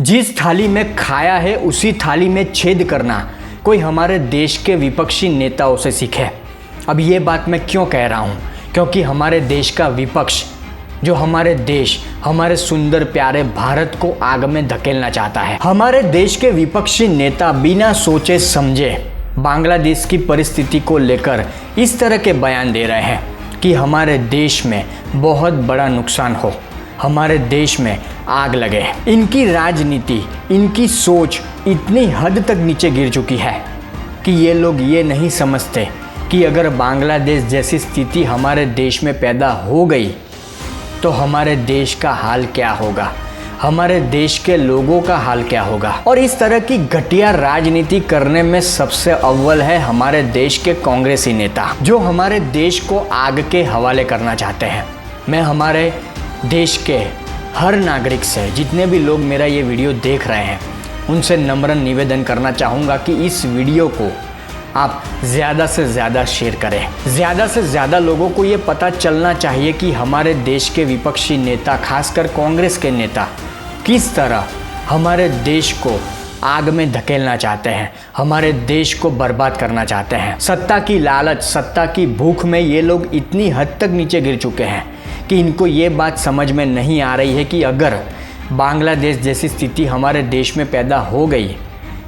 जिस थाली में खाया है उसी थाली में छेद करना कोई हमारे देश के विपक्षी नेताओं से सीखे। अब ये बात मैं क्यों कह रहा हूँ, क्योंकि हमारे देश का विपक्ष जो हमारे देश, हमारे सुंदर प्यारे भारत को आग में धकेलना चाहता है। हमारे देश के विपक्षी नेता बिना सोचे समझे बांग्लादेश की परिस्थिति को लेकर इस तरह के बयान दे रहे हैं कि हमारे देश में बहुत बड़ा नुकसान हो, हमारे देश में आग लगे। इनकी राजनीति, इनकी सोच इतनी हद तक नीचे गिर चुकी है कि ये लोग ये नहीं समझते कि अगर बांग्लादेश जैसी स्थिति हमारे देश में पैदा हो गई तो हमारे देश का हाल क्या होगा, हमारे देश के लोगों का हाल क्या होगा। और इस तरह की घटिया राजनीति करने में सबसे अव्वल है हमारे देश के कांग्रेसी नेता, जो हमारे देश को आग के हवाले करना चाहते हैं। मैं हमारे देश के हर नागरिक से, जितने भी लोग मेरा ये वीडियो देख रहे हैं, उनसे नम्र निवेदन करना चाहूँगा कि इस वीडियो को आप ज़्यादा से ज़्यादा शेयर करें। ज़्यादा से ज़्यादा लोगों को ये पता चलना चाहिए कि हमारे देश के विपक्षी नेता, खासकर कांग्रेस के नेता, किस तरह हमारे देश को आग में धकेलना चाहते हैं, हमारे देश को बर्बाद करना चाहते हैं। सत्ता की लालच, सत्ता की भूख में ये लोग इतनी हद तक नीचे गिर चुके हैं कि इनको ये बात समझ में नहीं आ रही है कि अगर बांग्लादेश जैसी स्थिति हमारे देश में पैदा हो गई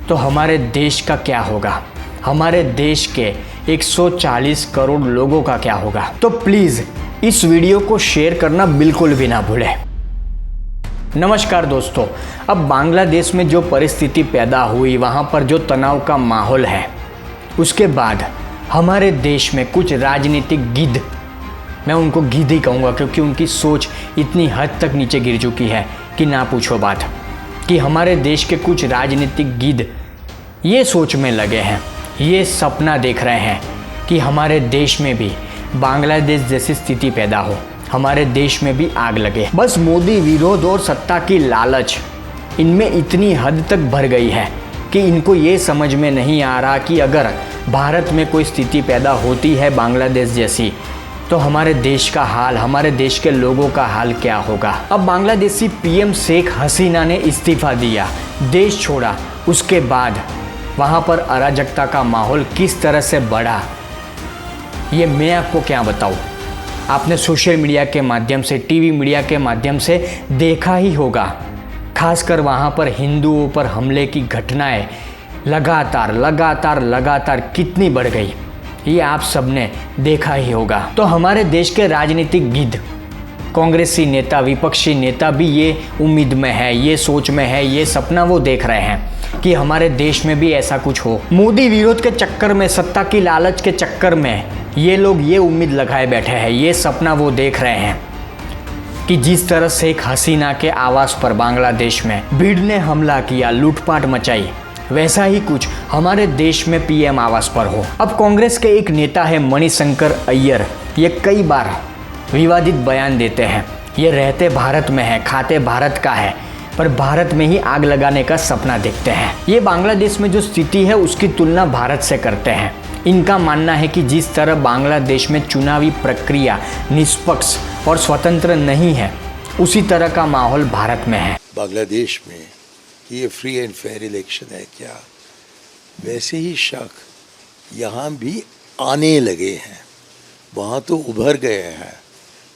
तो हमारे देश का क्या होगा, हमारे देश के 140 करोड़ लोगों का क्या होगा। तो प्लीज़ इस वीडियो को शेयर करना बिल्कुल भी ना भूलें। नमस्कार दोस्तों, अब बांग्लादेश में जो परिस्थिति पैदा हुई, वहाँ पर जो तनाव का माहौल है, उसके बाद हमारे देश में कुछ राजनीतिक गिद्ध, मैं उनको गिद्ध ही कहूँगा क्योंकि उनकी सोच इतनी हद तक नीचे गिर चुकी है कि ना पूछो बात, कि हमारे देश के कुछ राजनीतिक गिद्ध ये सोच में लगे हैं, ये सपना देख रहे हैं कि हमारे देश में भी बांग्लादेश जैसी स्थिति पैदा हो, हमारे देश में भी आग लगे। बस मोदी विरोध और सत्ता की लालच इनमें इतनी हद तक भर गई है कि इनको ये समझ में नहीं आ रहा कि अगर भारत में कोई स्थिति पैदा होती है बांग्लादेश जैसी, तो हमारे देश का हाल, हमारे देश के लोगों का हाल क्या होगा। अब बांग्लादेशी पीएम शेख हसीना ने इस्तीफा दिया, देश छोड़ा, उसके बाद वहाँ पर अराजकता का माहौल किस तरह से बढ़ा, ये मैं आपको क्या बताऊँ। आपने सोशल मीडिया के माध्यम से, टीवी मीडिया के माध्यम से देखा ही होगा, खासकर वहाँ पर हिंदुओं पर हमले की घटनाएं लगातार कितनी बढ़ गई, ये आप सबने देखा ही होगा। तो हमारे देश के राजनीतिक गिद्ध, कांग्रेसी नेता, विपक्षी नेता भी ये उम्मीद में है, ये सोच में है, ये सपना वो देख रहे हैं कि हमारे देश में भी ऐसा कुछ हो। मोदी विरोध के चक्कर में, सत्ता की लालच के चक्कर में ये लोग ये उम्मीद लगाए बैठे हैं, ये सपना वो देख रहे हैं कि जिस तरह शेख हसीना के आवास पर बांग्लादेश में भीड़ ने हमला किया, लूटपाट मचाई, वैसा ही कुछ हमारे देश में पीएम आवास पर हो। अब कांग्रेस के एक नेता है मणिशंकर अय्यर, ये कई बार विवादित बयान देते हैं, ये रहते भारत में है, खाते भारत का है, पर भारत में ही आग लगाने का सपना देखते हैं। ये बांग्लादेश में जो स्थिति है उसकी तुलना भारत से करते हैं। इनका मानना है कि जिस तरह बांग्लादेश में चुनावी प्रक्रिया निष्पक्ष और स्वतंत्र नहीं है, उसी तरह का माहौल भारत में है। बांग्लादेश में ये फ्री एंड फेयर इलेक्शन है क्या, वैसे ही शक यहाँ भी आने लगे हैं। वहाँ तो उभर गए हैं,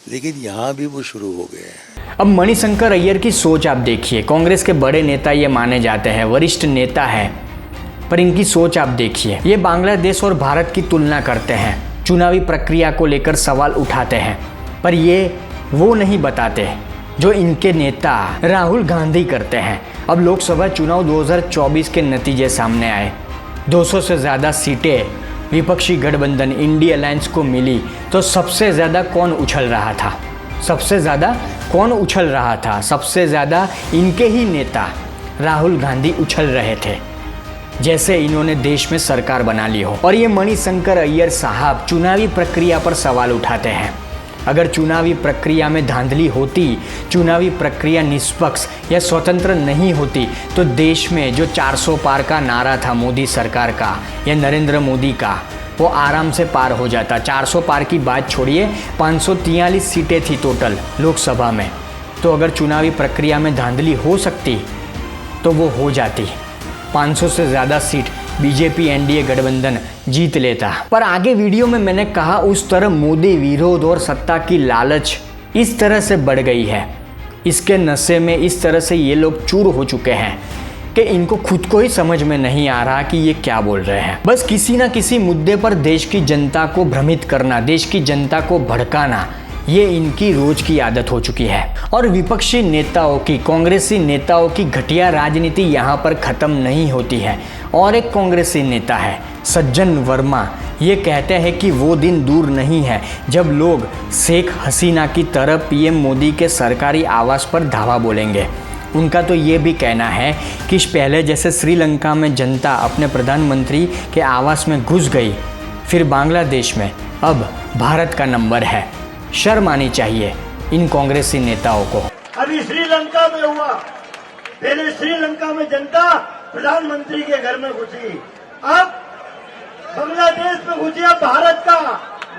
लेकिन यहाँ भी वो शुरू हो गए हैं। अब मणिशंकर अय्यर की सोच आप देखिए, कांग्रेस के बड़े नेता ये माने जाते हैं, वरिष्ठ नेता है, पर इनकी सोच आप देखिए। ये बांग्लादेश और भारत की तुलना करते हैं, चुनावी प्रक्रिया को लेकर सवाल उठाते हैं, पर ये वो नहीं बताते जो इनके नेता राहुल गांधी करते हैं। अब लोकसभा चुनाव 2024 के नतीजे सामने आए, 200 से ज़्यादा सीटें विपक्षी गठबंधन इंडिया अलायंस को मिली, तो सबसे ज़्यादा कौन उछल रहा था, सबसे ज़्यादा कौन उछल रहा था, सबसे ज़्यादा इनके ही नेता राहुल गांधी उछल रहे थे, जैसे इन्होंने देश में सरकार बना ली हो। और ये मणिशंकर अय्यर साहब चुनावी प्रक्रिया पर सवाल उठाते हैं। अगर चुनावी प्रक्रिया में धांधली होती, चुनावी प्रक्रिया निष्पक्ष या स्वतंत्र नहीं होती, तो देश में जो 400 पार का नारा था मोदी सरकार का या नरेंद्र मोदी का, वो आराम से पार हो जाता। 400 पार की बात छोड़िए, 543 सीटें थी टोटल लोकसभा में। तो अगर चुनावी प्रक्रिया में धांधली हो सकती तो वो हो जाती। 500 से ज़्यादा सीट बीजेपी एनडीए गठबंधन जीत लेता। पर आगे वीडियो में मैंने कहा उस तरह मोदी विरोध और सत्ता की लालच इस तरह से बढ़ गई है, इसके नशे में इस तरह से ये लोग चूर हो चुके हैं कि इनको खुद को ही समझ में नहीं आ रहा कि ये क्या बोल रहे हैं। बस किसी ना किसी मुद्दे पर देश की जनता को भ्रमित करना, देश की जनता को भड़काना, ये इनकी रोज की आदत हो चुकी है। और विपक्षी नेताओं की, कांग्रेसी नेताओं की घटिया राजनीति यहाँ पर ख़त्म नहीं होती है। और एक कांग्रेसी नेता है सज्जन वर्मा, ये कहते हैं कि वो दिन दूर नहीं है जब लोग शेख हसीना की तरह पीएम मोदी के सरकारी आवास पर धावा बोलेंगे। उनका तो ये भी कहना है कि पहले जैसे श्रीलंका में जनता अपने प्रधानमंत्री के आवास में घुस गई, फिर बांग्लादेश में अब भारत का नंबर है। शर्म आनी चाहिए इन कांग्रेसी नेताओं को। अभी श्रीलंका में हुआ, पहले श्रीलंका में जनता प्रधानमंत्री के घर में घुसी, अब बांग्लादेश में घुसी, अब भारत का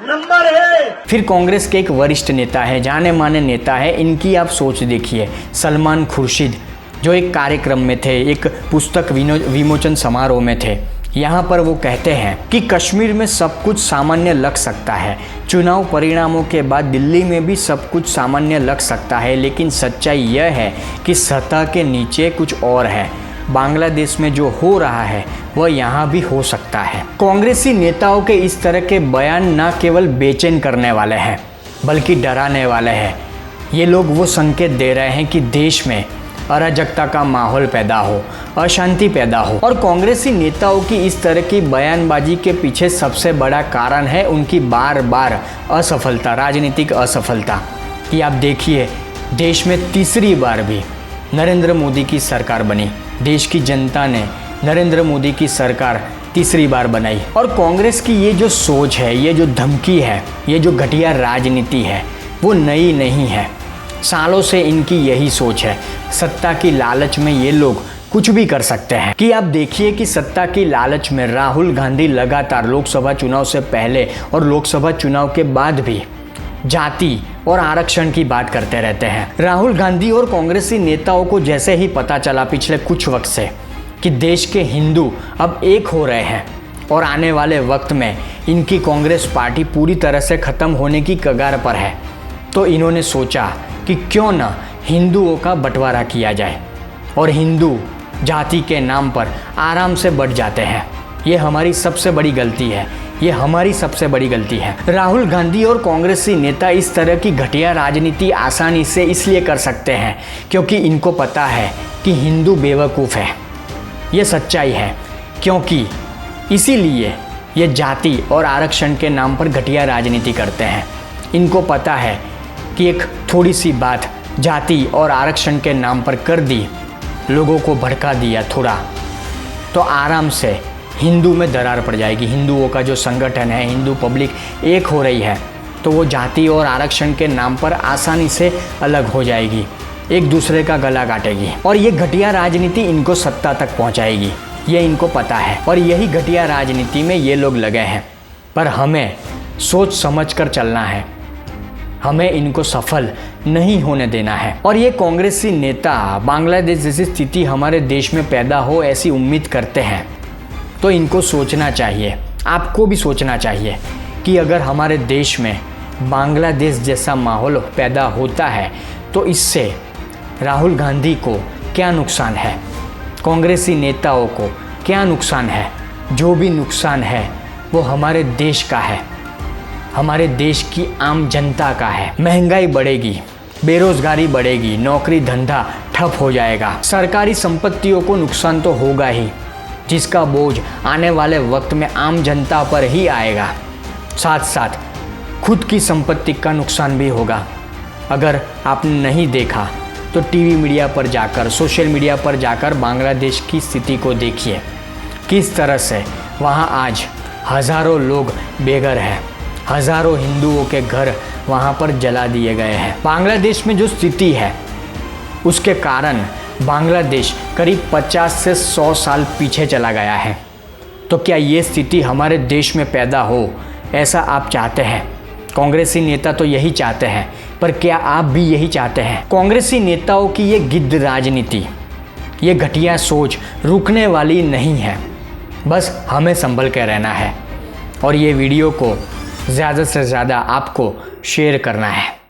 नंबर है। फिर कांग्रेस के एक वरिष्ठ नेता है, जाने माने नेता है, इनकी आप सोच देखिए, सलमान खुर्शीद, जो एक कार्यक्रम में थे, एक पुस्तक विमोचन समारोह में थे। यहाँ पर वो कहते हैं कि कश्मीर में सब कुछ सामान्य लग सकता है, चुनाव परिणामों के बाद दिल्ली में भी सब कुछ सामान्य लग सकता है, लेकिन सच्चाई यह है कि सतह के नीचे कुछ और है। बांग्लादेश में जो हो रहा है वह यहाँ भी हो सकता है। कांग्रेसी नेताओं के इस तरह के बयान न केवल बेचैन करने वाले हैं बल्कि डराने वाले हैं। ये लोग वो संकेत दे रहे हैं कि देश में अराजकता का माहौल पैदा हो, अशांति पैदा हो। और कांग्रेसी नेताओं की इस तरह की बयानबाजी के पीछे सबसे बड़ा कारण है उनकी बार बार असफलता, राजनीतिक असफलता। कि आप देखिए, देश में तीसरी बार भी नरेंद्र मोदी की सरकार बनी, देश की जनता ने नरेंद्र मोदी की सरकार तीसरी बार बनाई। और कांग्रेस की ये जो सोच है, ये जो धमकी है, ये जो घटिया राजनीति है, वो नई नहीं है। सालों से इनकी यही सोच है। सत्ता की लालच में ये लोग कुछ भी कर सकते हैं। कि आप देखिए कि सत्ता की लालच में राहुल गांधी लगातार लोकसभा चुनाव से पहले और लोकसभा चुनाव के बाद भी जाति और आरक्षण की बात करते रहते हैं। राहुल गांधी और कांग्रेसी नेताओं को जैसे ही पता चला पिछले कुछ वक्त से कि देश के हिंदू अब एक हो रहे हैं और आने वाले वक्त में इनकी कांग्रेस पार्टी पूरी तरह से ख़त्म होने की कगार पर है, तो इन्होंने सोचा कि क्यों ना हिंदुओं का बंटवारा किया जाए। और हिंदू जाति के नाम पर आराम से बढ़ जाते हैं। ये हमारी सबसे बड़ी गलती है, ये हमारी सबसे बड़ी गलती है। राहुल गांधी और कांग्रेसी नेता इस तरह की घटिया राजनीति आसानी से इसलिए कर सकते हैं क्योंकि इनको पता है कि हिंदू बेवकूफ़ है। ये सच्चाई है, क्योंकि इसीलिए ये जाति और आरक्षण के नाम पर घटिया राजनीति करते हैं। इनको पता है कि एक थोड़ी सी बात जाति और आरक्षण के नाम पर कर दी, लोगों को भड़का दिया थोड़ा, तो आराम से हिंदू में दरार पड़ जाएगी। हिंदुओं का जो संगठन है, हिंदू पब्लिक एक हो रही है, तो वो जाति और आरक्षण के नाम पर आसानी से अलग हो जाएगी, एक दूसरे का गला काटेगी। और ये घटिया राजनीति इनको सत्ता तक पहुंचाएगी, ये इनको पता है। और यही घटिया राजनीति में ये लोग लगे हैं। पर हमें सोच समझ कर चलना है, हमें इनको सफल नहीं होने देना है। और ये कांग्रेसी नेता बांग्लादेश जैसी स्थिति हमारे देश में पैदा हो ऐसी उम्मीद करते हैं, तो इनको सोचना चाहिए, आपको भी सोचना चाहिए कि अगर हमारे देश में बांग्लादेश जैसा माहौल पैदा होता है तो इससे राहुल गांधी को क्या नुकसान है, कांग्रेसी नेताओं को क्या नुकसान है। जो भी नुकसान है वो हमारे देश का है, हमारे देश की आम जनता का है। महंगाई बढ़ेगी, बेरोजगारी बढ़ेगी, नौकरी धंधा ठप हो जाएगा, सरकारी संपत्तियों को नुकसान तो होगा ही, जिसका बोझ आने वाले वक्त में आम जनता पर ही आएगा। साथ साथ खुद की संपत्ति का नुकसान भी होगा। अगर आपने नहीं देखा तो टीवी मीडिया पर जाकर, सोशल मीडिया पर जाकर बांग्लादेश की स्थिति को देखिए, किस तरह से वहाँ आज हज़ारों लोग बेघर हैं, हज़ारों हिंदुओं के घर वहाँ पर जला दिए गए हैं। बांग्लादेश में जो स्थिति है उसके कारण बांग्लादेश करीब 50 से 100 साल पीछे चला गया है। तो क्या ये स्थिति हमारे देश में पैदा हो, ऐसा आप चाहते हैं? कांग्रेसी नेता तो यही चाहते हैं, पर क्या आप भी यही चाहते हैं? कांग्रेसी नेताओं की ये गिद्ध राजनीति, ये घटिया सोच रुकने वाली नहीं है, बस हमें संभल के रहना है और ये वीडियो को ज़्यादा से ज़्यादा आपको शेयर करना है।